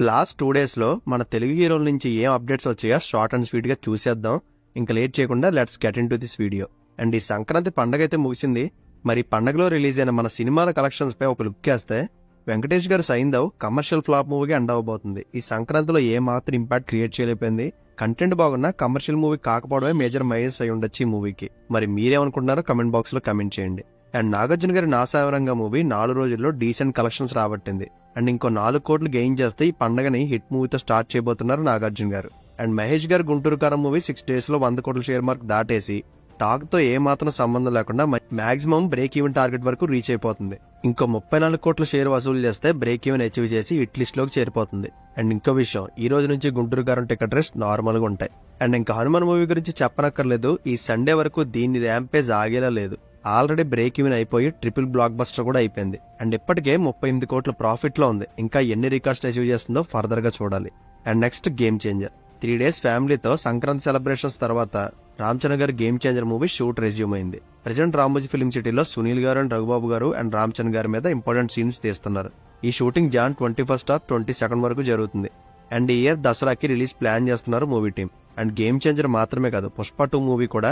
Last 2 డేస్లో మన తెలుగు హీరోల నుంచి ఏం అప్డేట్స్ వచ్చాయో షార్ట్ అండ్ స్వీట్గా చూసేద్దాం. ఇంకా లేట్ చేయకుండా let's get in to this video. And ఈ సంక్రాంతి పండగ అయితే ముగిసింది. మరి పండగలో రిలీజ్ అయిన మన సినిమాల కలెక్షన్స్ పై ఒక లుక్ వేస్తే వెంకటేష్ గారు సైందవ్ కమర్షియల్ ఫ్లాప్ మూవీగా ఎండ్ అవబోతుంది. ఈ సంక్రాంతిలో ఏ మాత్రం ఇంపాక్ట్ క్రియేట్ చేయలేకపోయింది. కంటెంట్ బాగున్నా కమర్షియల్ మూవీ కాకపోవడమే మేజర్ మైనస్ అయి ఉండొచ్చు ఈ మూవీకి. మరి మీరేమనుకుంటున్నారో కమెంట్ బాక్స్ లో కమెంట్ చేయండి. అండ్ నాగార్జున గారి నాసావరంగా మూవీ 4 రోజుల్లో డీసెంట్ కలెక్షన్స్ రాబట్టింది. అండ్ ఇంకో 4 కోట్లు గెయిన్ చేస్తే ఈ పండగని హిట్ మూవీతో స్టార్ట్ చేయబోతున్నారు నాగార్జున గారు. అండ్ మహేష్ గారు గుంటూరు కారం మూవీ 6 days లో 100 కోట్ల షేర్ మార్క్ దాటేసి టాక్ తో ఏ మాత్రం సంబంధం లేకుండా మాక్సిమం బ్రేక్ ఈవెన్ టార్గెట్ వరకు రీచ్ అయిపోతుంది. ఇంకో 34 కోట్ల షేర్ వసూలు చేస్తే బ్రేక్ ఈవెన్ అచీవ్ చేసి హిట్ లిస్ట్ లోకి చేరిపోతుంది. అండ్ ఇంకో విషయం, ఈ రోజు నుంచి గుంటూరు కారం టికెట్ రేట్స్ నార్మల్ గా ఉంటాయి. అండ్ ఇంకా హనుమాన్ మూవీ గురించి చెప్పనక్కర్లేదు. ఈ సండే వరకు దీని ర్యాంపేజ్ ఆగేలా లేదు. ఆల్రెడీ బ్రేక్ ఈవెన్ అయిపోయి ట్రిపుల్ బ్లాక్ బస్టర్ కూడా అయిపోయింది. అండ్ ఇప్పటికే 38 కోట్ల ప్రాఫిట్ లో ఉంది. ఇంకా ఎన్ని రికార్డ్స్ అచీవ్ చేస్తుందో ఫర్దర్ గా చూడాలి. And next game changer. 3 days ఫ్యామిలీతో సంక్రాంతి సెలబ్రేషన్స్ తర్వాత రామ్ చరణ్ గారు game changer movie shoot resume అయింది. ప్రెజెంట్ రామోజీ ఫిల్మ్ సిటీలో సునీల్ గారు అండ్ రఘుబాబు గారు అండ్ రామ్ చరణ్ గారి మీద ఇంపార్టెంట్ సీన్స్ తీస్తున్నారు. ఈ shooting John 21st or 22nd వరకు జరుగుతుంది. అండ్ ఈ ఇయర్ దసరాకి రిలీజ్ ప్లాన్ చేస్తున్నారు movie team. And game changer మాత్రమే కాదు, పుష్ప 2 మూవీ కూడా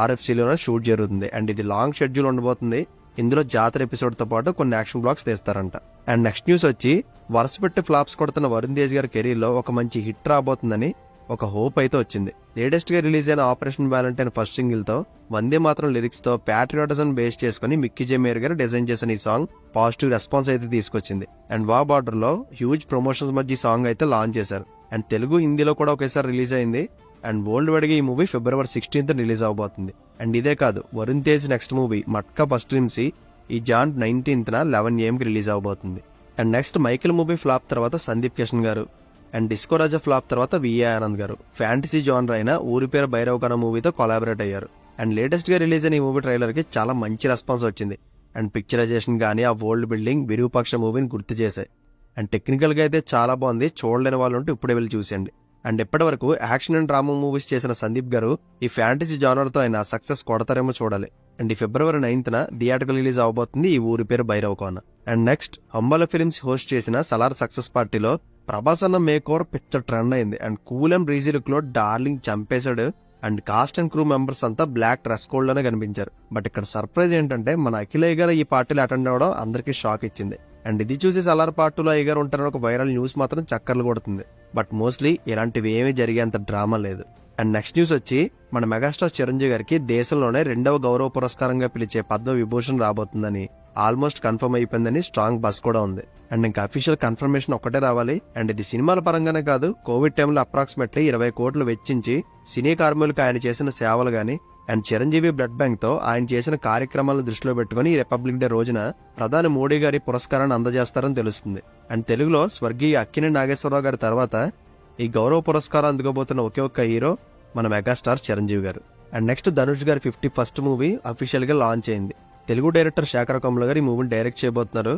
RFCలోనే షూట్ జరుగుతుంది. అండ్ ఇది లాంగ్ షెడ్యూల్ ఉండబోతుంది. ఇందులో జాతర ఎపిసోడ్ తో పాటు కొన్ని యాక్షన్ బ్లాక్స్ తీస్తారంట. అండ్ నెక్స్ట్ న్యూస్ వచ్చి, వరుస పెట్టి ఫ్లాప్స్ కొడుతున్న వరుణ్ తేజ్ గారి కెరీర్ లో ఒక మంచి హిట్ రాబోతుందని ఒక హోప్ అయితే వచ్చింది. లేటెస్ట్ గా రిలీజ్ అయిన ఆపరేషన్ వ్యాలంటైన్ ఫస్ట్ సింగిల్ తో వందే మాత్రం లిరిక్స్ తో ప్యాట్రియాటిజం బేస్ చేసుకుని మిక్కీ జే మేయర్ గారు డిజైన్ చేసిన ఈ సాంగ్ పాజిటివ్ రెస్పాన్స్ అయితే తీసుకొచ్చింది. అండ్ వా బార్డర్ లో హ్యూజ్ ప్రమోషన్స్ మధ్య ఈ సాంగ్ అయితే లాంచ్ చేశారు. అండ్ తెలుగు హిందీలో కూడా ఒకేసారి రిలీజ్ అయింది. అండ్ వరల్డ్ వైడ్ గా ఈ మూవీ February 16th రిలీజ్ అవబోతుంది. అండ్ ఇదే కాదు, Varun Tej next movie Matka first రిమ్సీ ఈ జాన్ 19th 11 AM కి రిలీజ్ అవబోతుంది. And next Michael movie flop తర్వాత సందీప్ కిషన్ గారు అండ్ డిస్కో రాజా ఫ్లాప్ తర్వాత విఏ ఆనంద్ గారు ఫ్యాంటసీ జానర్ అయిన ఊరి పేరు భైరవ్ ఖానా మూవీతో కొలాబరేట్ అయ్యారు. అండ్ లేటెస్ట్ గా రిలీజ్ అయిన ఈ మూవీ ట్రైలర్ కి చాలా మంచి రెస్పాన్స్ వచ్చింది. అండ్ పిక్చరైజేషన్ గానీ ఆ వరల్డ్ బిల్డింగ్ విరూపాక్ష మూవీని గుర్తు చేశాయి. అండ్ టెక్నికల్ గా అయితే చాలా బాగుంది. చూడలేని వాళ్ళు ఉంటే ఇప్పుడే వెళ్ళి చూసేయండి. అండ్ ఇప్పటి వరకు యాక్షన్ అండ్ డ్రామా మూవీస్ చేసిన సందీప్ గారు ఈ ఫ్యాంటసీ జానర్ తో ఆయన సక్సెస్ కొడతారేమో చూడాలి. అండ్ ఈ February 9th థియేటర్కల్ రిలీజ్ అవబోతుంది ఈ ఊరి పేరు Bhairav Khana. And next Hombale films host చేసిన సలార్ సక్సెస్ పార్టీలో ప్రభాస్ అన్న మేక్ ఓవర్ పిక్చర్ ట్రెండ్ అయింది. And cool and breezy look లో డార్లింగ్ చంపేశాడు. And cast and crew members అంతా బ్లాక్ డ్రెస్ కోడ్ లోనే కనిపించారు. బట్ ఇక్కడ సర్ప్రైజ్ ఏంటంటే మన అఖిలయ్య గారు ఈ పార్టీలో అటెండ్ అవ్వడం అందరికీ షాక్ ఇచ్చింది. అండ్ ఇది చూసి సలార్ పార్ట్ 2లో అయ్య గారు ఉంటారని ఒక వైరల్ న్యూస్ మాత్రం చక్కర్లు కొడుతుంది. బట్ మోస్ట్లీ ఇలాంటివి ఏమీ జరిగేంత డ్రామా లేదు. అండ్ నెక్స్ట్ న్యూస్ వచ్చి, మన మెగాస్టార్ చిరంజీవి గారికి దేశంలోనే 2వ గౌరవ పురస్కారంగా పిలిచే పద్మ విభూషణ్ రాబోతుందని ఆల్మోస్ట్ కన్ఫర్మ్ అయిపోయిందని స్ట్రాంగ్ బస్ కూడా ఉంది. అండ్ ఇంకా అఫీషియల్ కన్ఫర్మేషన్ ఒక్కటే రావాలి. అండ్ ఇది సినిమాల పరంగానే కాదు, కోవిడ్ టైంలో అప్రాక్సిమేట్లీ 20 కోట్లు వెచ్చించి సినీ కార్మికులకు ఆయన చేసిన సేవలు గానీ అండ్ చిరంజీవి బ్లడ్ బ్యాంక్ తో ఆయన చేసిన కార్యక్రమాలను దృష్టిలో పెట్టుకుని ఈ రిపబ్లిక్ డే రోజున ప్రధాని మోడీ గారి పురస్కారాన్ని అందజేస్తారని తెలుస్తుంది. అండ్ తెలుగులో స్వర్గీయ అక్కినేని నాగేశ్వరరావు గారి తర్వాత ఈ గౌరవ పురస్కారం అందుకోబోతున్న ఒకే ఒక్క హీరో మన మెగాస్టార్ చిరంజీవి గారు. అండ్ నెక్స్ట్ ధనుష్ గారి 51st మూవీ అఫీషియల్ గా లాంచ్ అయింది. తెలుగు డైరెక్టర్ శేఖర్ కమ్ముల గారు ఈ మూవీని డైరెక్ట్ చేయబోతున్నారు.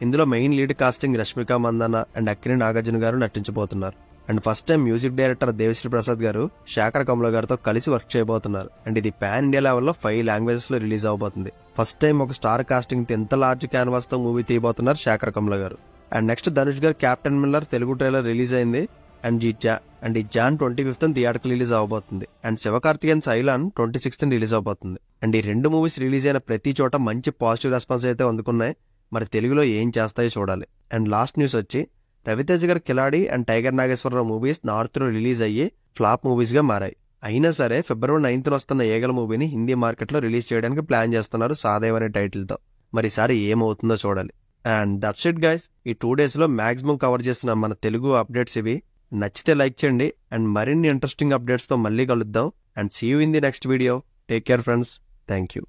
ఇందులో main lead casting Rashmika Mandanna and Akkineni Nagarjuna గారు నటించబోతున్నారు. And first time music director Devi Sri Prasad గారు శేఖర్ కమ్ముల గారితో కలిసి వర్క్ చేయబోతున్నారు. అండ్ ఇది పాన్ ఇండియా లెవెల్లో 5 లాంగ్వేజెస్ లో రిలీజ్ అవబోతుంది. ఫస్ట్ టైం ఒక స్టార్ కాస్టింగ్ ఎంత లార్జ్ క్యాన్వాస్ తో మూవీ తీయబోతున్నారు శేఖర్ కమ్ముల గారు. అండ్ నెక్స్ట్ ధనుష్ గారు captain Miller Telugu trailer release అయింది. అండ్ ఈ జాన్ 25th థియేటర్కల్ రిలీజ్ అవబోతుంది. అండ్ శివకార్తికేయన్ సైలాన్ 26th రిలీజ్ అవబోతుంది. అండ్ ఈ 2 మూవీస్ రిలీజ్ అయిన ప్రతి చోట మంచి పాజిటివ్ రెస్పాన్స్ అయితే అందుకున్నాయి. మరి తెలుగులో ఏం చేస్తాయో చూడాలి. అండ్ లాస్ట్ న్యూస్ వచ్చి, రవితేజ గారు Khiladi and Tiger Nageswara Rao movies north లో రిలీజ్ అయ్యి ఫ్లాప్ మూవీస్ గా మారాయి. అయినా సరే February 9th వస్తున్న ఏగల మూవీని హిందీ మార్కెట్ లో రిలీజ్ చేయడానికి ప్లాన్ చేస్తున్నారు సాదేవ్ అనే టైటిల్ తో. మరి ఈసారి ఏమవుతుందో చూడాలి. And that's it guys. ఈ 2 days లో మాక్సిమం కవర్ చేసిన మన తెలుగు అప్డేట్స్ ఇవి. నచ్చితే లైక్ చేయండి. అండ్ మరిన్ని ఇంట్రెస్టింగ్ అప్డేట్స్ తో మళ్ళీ కలుద్దాం. And see you in the next video. Take care friends. Thank you.